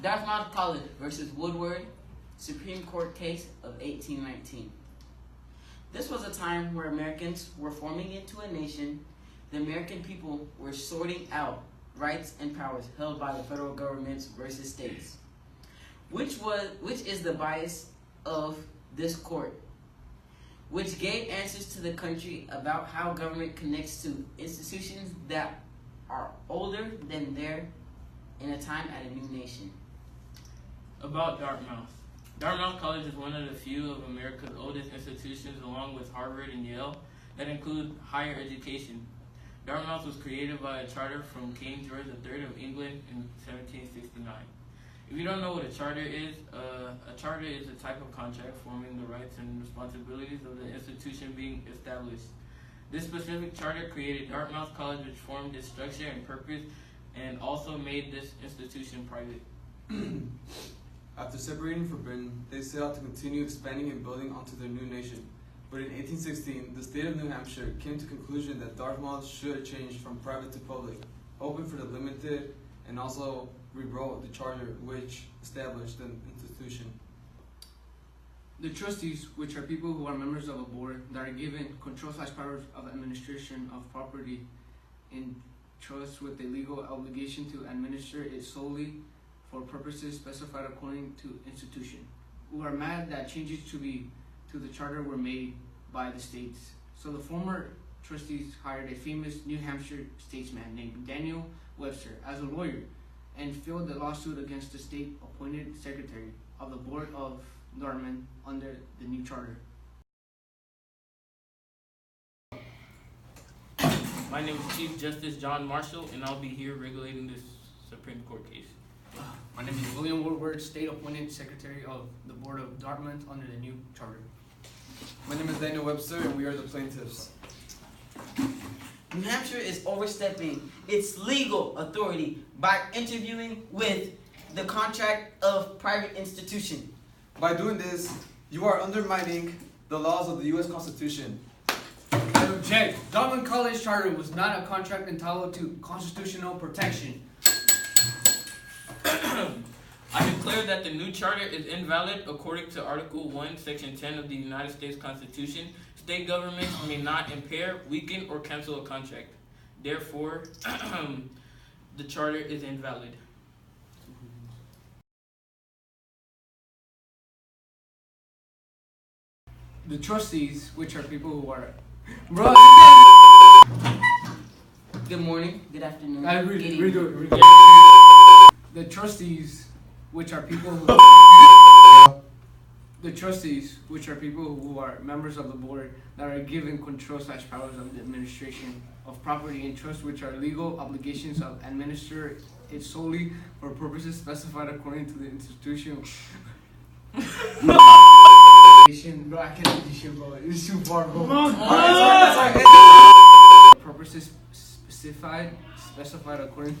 Dartmouth College versus Woodward, Supreme Court case of 1819. This was a time where Americans were forming into a nation. The American people were sorting out rights and powers held by the federal governments versus states. Which is the bias of this court, which gave answers to the country about how government connects to institutions that are older than there in a time at a new nation. About Dartmouth. Dartmouth College is one of the few of America's oldest institutions, along with Harvard and Yale, that include higher education. Dartmouth was created by a charter from King George III of England in 1769. If you don't know what a charter is a type of contract forming the rights and responsibilities of the institution being established. This specific charter created Dartmouth College, which formed its structure and purpose, and also made this institution private. After separating from Britain, they set out to continue expanding and building onto their new nation. But in 1816, the state of New Hampshire came to the conclusion that Dartmouth should change from private to public, open for the limited, and also rewrote the charter which established the institution. The trustees, which are people who are members of a board that are given control/powers of administration of property in trust with a legal obligation to administer it solely for purposes specified according to institution, who are mad that changes to the charter were made by the states. So the former trustees hired a famous New Hampshire statesman named Daniel Webster as a lawyer and filed the lawsuit against the state-appointed secretary of the Board of Dartmouth under the new charter. My name is Chief Justice John Marshall, and I'll be here regulating this Supreme Court case. My name is William Woodward, state-appointed secretary of the Board of Dartmouth under the new charter. My name is Daniel Webster, and we are the plaintiffs. New Hampshire is overstepping its legal authority by interviewing with the contract of private institution. By doing this, you are undermining the laws of the U.S. Constitution. I object. Dartmouth College charter was not a contract entitled to constitutional protection. I declare that the new charter is invalid according to Article 1, Section 10 of the United States Constitution. State governments may not impair, weaken, or cancel a contract. Therefore, the charter is invalid. The trustees, which are people who are... Good morning, good afternoon. Redo it. evening. The trustees, which are people who... The trustees, which are people who are members of the board that are given control/powers of the administration of property and trust, which are legal obligations of administer it solely for purposes specified according to the institution. Bro, I can't do this shit, bro. It's too far, bro. Purposes specified according.